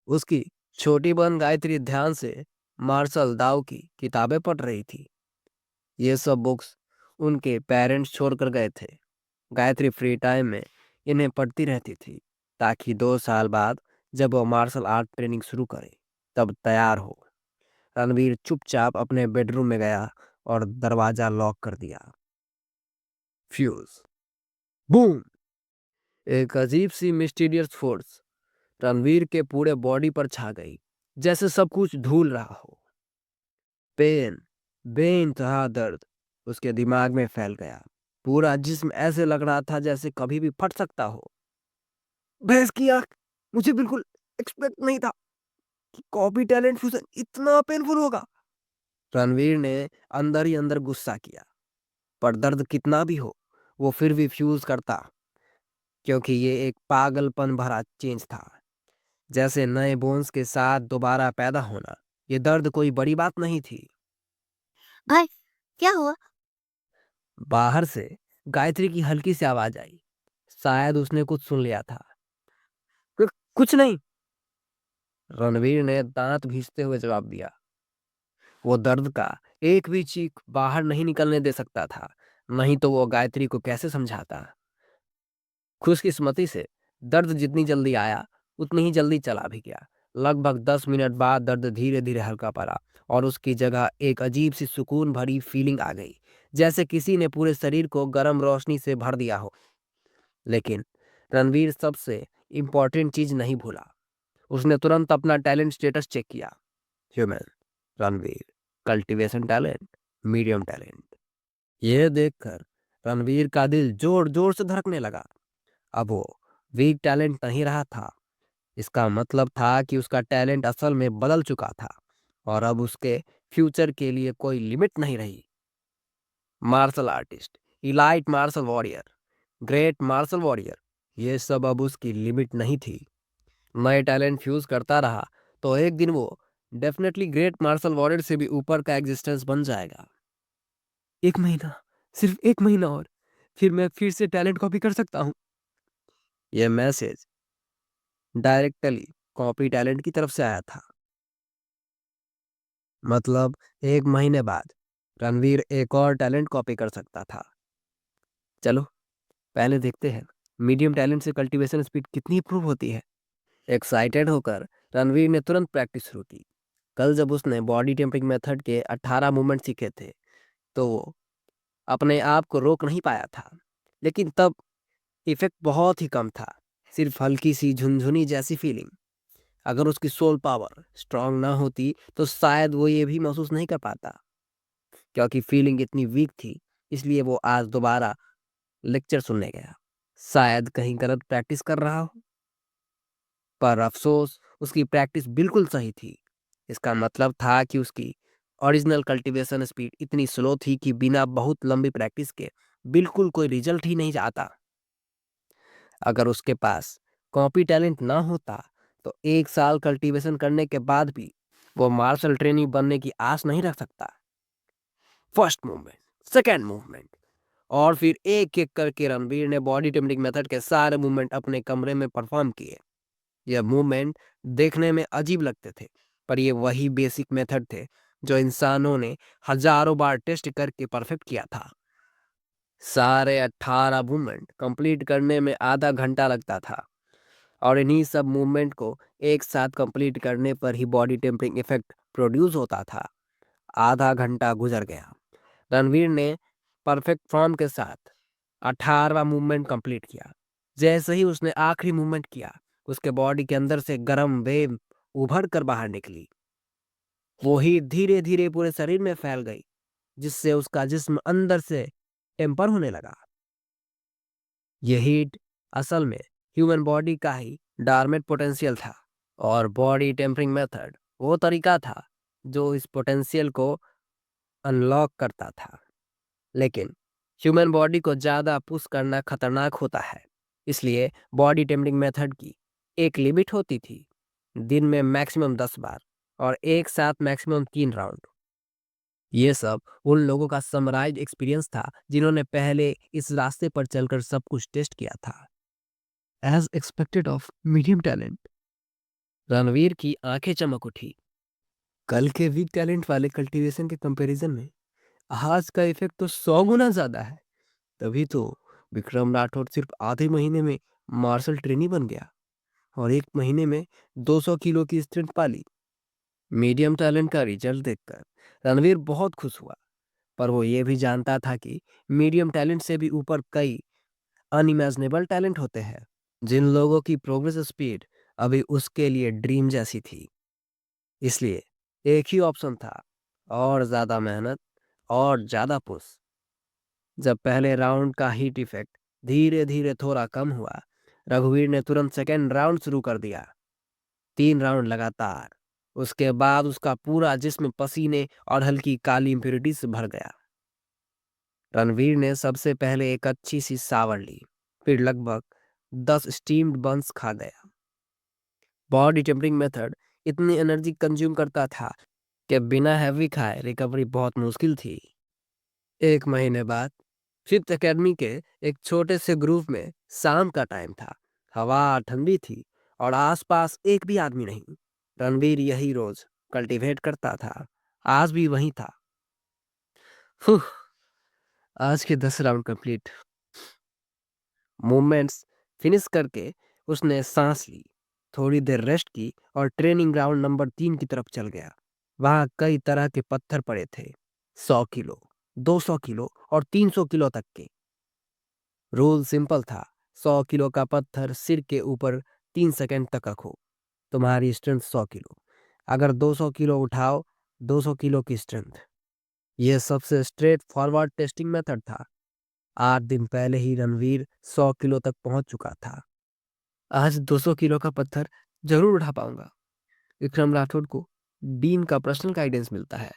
उसकी छोटी बहन गायत्री ध्यान से मार्शल दाव की किताबें पढ़ रही थी। ये सब बुक्स उनके पेरेंट्स छोड़कर गए थे। गायत्री फ्री टाइम में इन्हें पढ़ती रहती थी ताकि 2 साल बाद जब वो मार्शल आर्ट ट्रेनिंग शुरू करे तब तैयार हो। रणवीर चुपचाप अपने बेडरूम में गया और दरवाजा लॉक कर दिया। फ्यूज। बूम। एक अजीब सी मिस्टीरियस फोर्स रणवीर के पूरे बॉडी पर छा गई, जैसे सब कुछ धूल रहा हो। पेन, बेइंतहा दर्द उसके दिमाग में फैल गया। पूरा जिस्म ऐसे लग रहा था जैसे कभी भी फट सकता हो। भैंस की आंख, मुझे बिल्कुल एक्सपेक्ट नहीं था कि कॉपी टैलेंट फ्यूजन इतना पेनफुल होगा। रणवीर ने अंदर ही अंदर गुस्सा किया, पर दर्द कितना भी हो वो फिर भी फ्यूज करता, क्योंकि ये एक पागलपन भरा चेंज था, जैसे नए बोन्स के साथ दोबारा पैदा होना। ये दर्द कोई बड़ी बात नहीं थी। भाई क्या हुआ? बाहर से गायत्री की हल्की सी आवाज आई। शायद उसने कुछ सुन लिया था। कुछ नहीं, रणवीर ने दांत घिसते हुए जवाब दिया। वो दर्द का एक भी चीख बाहर नहीं निकलने दे सकता था, नहीं तो वो गायत्री को कैसे समझाता। खुशकिस्मती से दर्द जितनी जल्दी आया उतनी ही जल्दी चला भी गया। लगभग 10 मिनट बाद दर्द धीरे धीरे हल्का पड़ा और उसकी जगह एक अजीब सी सुकून भरी फीलिंग आ गई, जैसे किसी ने पूरे शरीर को गर्म रोशनी से भर दिया हो। लेकिन रणवीर सबसे इंपॉर्टेंट चीज नहीं भूला। उसने तुरंत अपना टैलेंट स्टेटस चेक किया। Human, Ranveer, cultivation talent, medium talent. यह देखकर रणवीर का दिल जोर जोर से धड़कने लगा। अब वो वीक टैलेंट नहीं रहा था। इसका मतलब था कि उसका टैलेंट असल में बदल चुका था और अब उसके फ्यूचर के लिए कोई लिमिट नहीं रही। Martial artist, elite martial warrior, great martial warrior, ये सब अब उसकी लिमिट नहीं थी। नए टैलेंट फ्यूज करता रहा तो एक दिन वो डेफिनेटली ग्रेट मार्शल वॉरियर से भी ऊपर का एग्जिस्टेंस बन जाएगा। 1 महीना, सिर्फ 1 महीना और फिर मैं फिर से टैलेंट कॉपी कर सकता हूँ। यह मैसेज डायरेक्टली कॉपी टैलेंट की तरफ से आया था। मतलब 1 महीने बाद रणवीर एक और टैलेंट कॉपी कर सकता था। चलो पहले देखते हैं मीडियम टैलेंट से कल्टीवेशन स्पीड कितनी इंप्रूव होती है। एक्साइटेड होकर रणवीर ने तुरंत प्रैक्टिस शुरू की। कल जब उसने बॉडी टेम्परिंग मेथड के 18 मूवमेंट सीखे थे तो वो अपने आप को रोक नहीं पाया था, लेकिन तब इफेक्ट बहुत ही कम था, सिर्फ हल्की सी झुनझुनी जैसी फीलिंग। अगर उसकी सोल पावर स्ट्रांग ना होती तो शायद वो ये भी महसूस नहीं कर पाता। क्योंकि फीलिंग इतनी वीक थी इसलिए वो आज दोबारा लेक्चर सुनने गया। शायद कहीं गलत प्रैक्टिस कर रहा हो, पर अफसोस उसकी प्रैक्टिस बिल्कुल सही थी। इसका मतलब था कि उसकी ओरिजिनल कल्टीवेशन स्पीड इतनी स्लो थी कि बिना बहुत लंबी प्रैक्टिस के बिल्कुल कोई रिजल्ट ही नहीं आता। अगर उसके पास कॉपी टैलेंट ना होता तो 1 साल कल्टीवेशन करने के बाद भी वो मार्शल ट्रेनी बनने की आस नहीं रख सकता। फर्स्ट मूवमेंट, सेकेंड मूवमेंट, और फिर एक एक करके रणवीर ने बॉडी टेम्परिंग मेथड के सारे मूवमेंट अपने कमरे में परफॉर्म किए। यह मूवमेंट देखने में अजीब लगते थे, पर ये वही बेसिक मेथड थे जो इंसानों ने हजारों बार टेस्ट करके परफेक्ट किया था। सारे 18 मूवमेंट कंप्लीट करने में आधा घंटा लगता था और इन्हीं सब मूवमेंट को एक साथ कंप्लीट करने पर ही बॉडी टेम्परिंग इफेक्ट प्रोड्यूस होता था। आधा घंटा गुजर गया। रणवीर ने परफेक्ट फॉर्म के साथ 18वां मूवमेंट कंप्लीट किया। जैसे ही उसने आखिरी मूवमेंट किया उसके बॉडी के अंदर से गर्म वेव उभर कर बाहर निकली। वो ही धीरे धीरे पूरे शरीर में फैल गई, जिससे उसका जिस्म अंदर से टेम्पर होने लगा। यह हीट असल में ह्यूमन बॉडी का ही डॉर्मेंट पोटेंशियल था और बॉडी टेम्परिंग मेथड वो तरीका था जो इस पोटेंशियल को अनलॉक करता था। लेकिन ह्यूमन बॉडी को ज़्यादा पुश करना खतरनाक होता है, इसलिए बॉडी टेम्परिंग मेथड की एक लिमिट होती थी। दिन में मैक्सिमम 10 बार और एक साथ मैक्सिमम 3 राउंड। ये सब उन लोगों का समराइज एक्सपीरियंस था जिन्होंने पहले इस रास्ते पर चलकर सब कुछ टेस्ट किया था। As expected of medium talent, Ranveer की आंखें चमक उठी। कल के वीक टैलेंट वाले कल्टीवेशन के कंपैरिजन में आज का इफेक्ट तो 100 गुना ज्यादा है। तभी तो विक्रम राठौर सिर्फ आधे महीने में मार्शल ट्रेनी बन गया और 1 महीने में 200 किलो की स्ट्रेंथ पाली। मीडियम टैलेंट का रिजल्ट देखकर रणवीर बहुत खुश हुआ, पर वो ये भी जानता था कि मीडियम टैलेंट से भी ऊपर कई अनइमेजिनेबल टैलेंट होते हैं, जिन लोगों की प्रोग्रेस स्पीड अभी उसके लिए ड्रीम जैसी थी। इसलिए एक ही ऑप्शन था, और ज्यादा मेहनत और ज्यादा पुश। जब पहले राउंड का हीट इफेक्ट धीरे धीरे थोड़ा कम हुआ, रघुवीर ने तुरंत सेकेंड राउंड शुरू कर दिया। 3 राउंड लगातार। उसके बाद उसका पूरा जिस्म पसीने और हल्की काली इम्प्योरिटी से भर गया। रणवीर ने सबसे पहले एक अच्छी सी शावर ली, फिर लगभग 10 स्टीम्ड बंस खा गया। बॉडी टेम्परिंग मेथड इतनी एनर्जी कंज्यूम करता था कि बिना हैवी खाए रिकवरी बहुत मुश्किल थी। 1 महीने बाद फिफ्थ एकेडमी के एक छोटे से ग्रुप में शाम का टाइम था। हवा ठंडी थी और आसपास एक भी आदमी नहीं। रणवीर यही रोज कल्टीवेट करता था, आज भी वही था। आज के 10 राउंड कंप्लीट। मूवमेंट्स फिनिश करके उसने सांस ली, थोड़ी देर रेस्ट की और ट्रेनिंग ग्राउंड नंबर 3 की तरफ चल गया। वहां कई तरह के पत्थर पड़े थे, 100 किलो, 200 किलो और 300 किलो तक के। रूल सिंपल था, 100 किलो का पत्थर सिर के ऊपर 3 सेकंड तक रखो, तुम्हारी स्ट्रेंथ 100 किलो। अगर 200 किलो उठाओ, 200 किलो की स्ट्रेंथ। यह सबसे स्ट्रेट फॉरवर्ड टेस्टिंग मेथड था। 8 दिन पहले ही रणवीर 100 किलो तक पहुंच चुका था। आज 200 किलो का पत्थर जरूर उठा पाऊंगा। विक्रम राठौड़ को डीन का पर्सनल गाइडेंस मिलता है,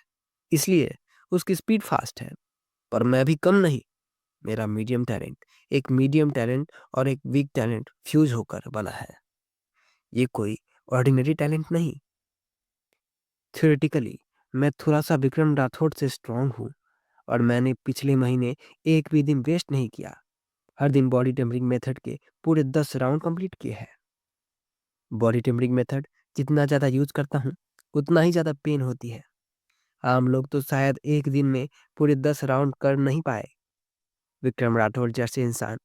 इसलिए उसकी स्पीड फास्ट है। पर मैं भी कम नहीं। मेरा मीडियम टैलेंट और एक वीक टैलेंट फ्यूज होकर बना है। ये कोई ऑर्डिनरी टैलेंट नहीं। थियोरेटिकली मैं थोड़ा सा विक्रम राठौड़ से स्ट्रांग हूँ, और मैंने पिछले महीने एक भी दिन वेस्ट नहीं किया। हर दिन बॉडी टेम्परिंग मेथड के पूरे 10 राउंड कंप्लीट किए हैं। बॉडी टेम्परिंग मेथड जितना ज़्यादा यूज करता हूँ, उतना ही ज़्यादा पेन होती है। आम लोग तो शायद एक दिन में पूरे 10 राउंड कर नहीं पाए। विक्रम राठौड़ जैसे इंसान,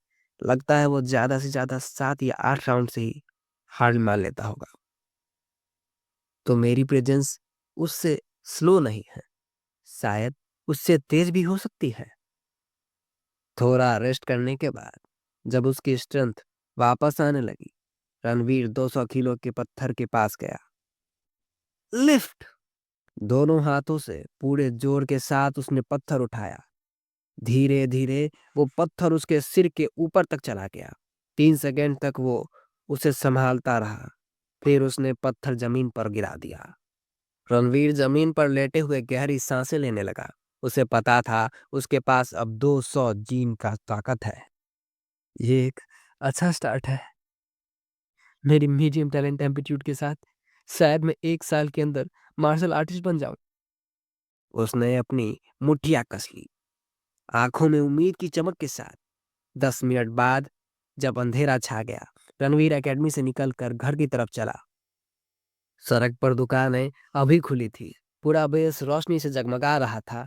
लगता है वो ज़्यादा से ज़्यादा 7 या 8 राउंड से ही हार मान लेता होगा। तो मेरी प्रेजेंस उससे स्लो नहीं है, शायद उससे तेज भी हो सकती है। थोड़ा रेस्ट करने के बाद जब उसकी स्ट्रेंथ वापस आने लगी, रणवीर 200 किलो के पत्थर के पास गया। लिफ्ट! दोनों हाथों से पूरे जोर के साथ उसने पत्थर उठाया। धीरे धीरे वो पत्थर उसके सिर के ऊपर तक चला गया। 3 सेकंड तक वो उसे संभालता रहा, फिर उसने पत्थर जमीन पर गिरा दिया। रणवीर जमीन पर लेटे हुए गहरी सांसें लेने लगा। उसे पता था उसके पास अब 200 जीन का ताकत है। ये एक अच्छा स्टार्ट है। मेरी मीडियम टैलेंट एम्पलीट्यूड के साथ शायद मैं 1 साल के अंदर मार्शल आर्टिस्ट बन जाऊं। उसने अपनी मुठ्ठियां कस ली, आंखों में उम्मीद की चमक के साथ। 10 मिनट बाद जब अंधेरा छा गया, रणवीर एकेडमी से निकलकर घर की तरफ चला। सड़क पर दुकानें अभी खुली थी, पूरा बेस रोशनी से जगमगा रहा था।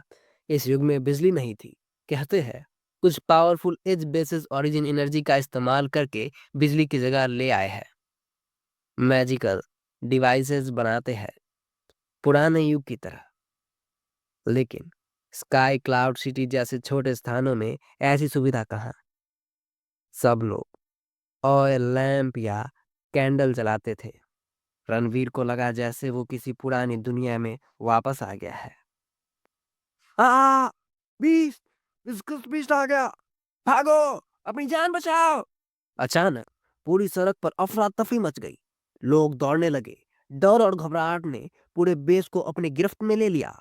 इस युग में बिजली नहीं थी। कहते हैं कुछ powerful as basis origin energy का इस्तेमाल करके बिजली की जगह ले आए हैं। मैजिकल डिवाइसेस बनाते हैं, पुराने युग की तरह। लेकिन स्काई क्लाउड सिटी जैसे छोटे स्थानों में ऐसी सुविधा कहाँ। सब लोग ऑयल लैंप या कैंडल जलाते थे। रणवीर को लगा जैसे वो किसी पुरानी दुनिया में वापस आ गया है। आ, बीस्ट, बीस्ट आ गया, भागो, अपनी जान बचाओ। अचानक पूरी सड़क पर अफरा तफरी मच गई। लोग दौड़ने लगे। डर और घबराहट ने पूरे बेस को अपने गिरफ्त में ले लिया।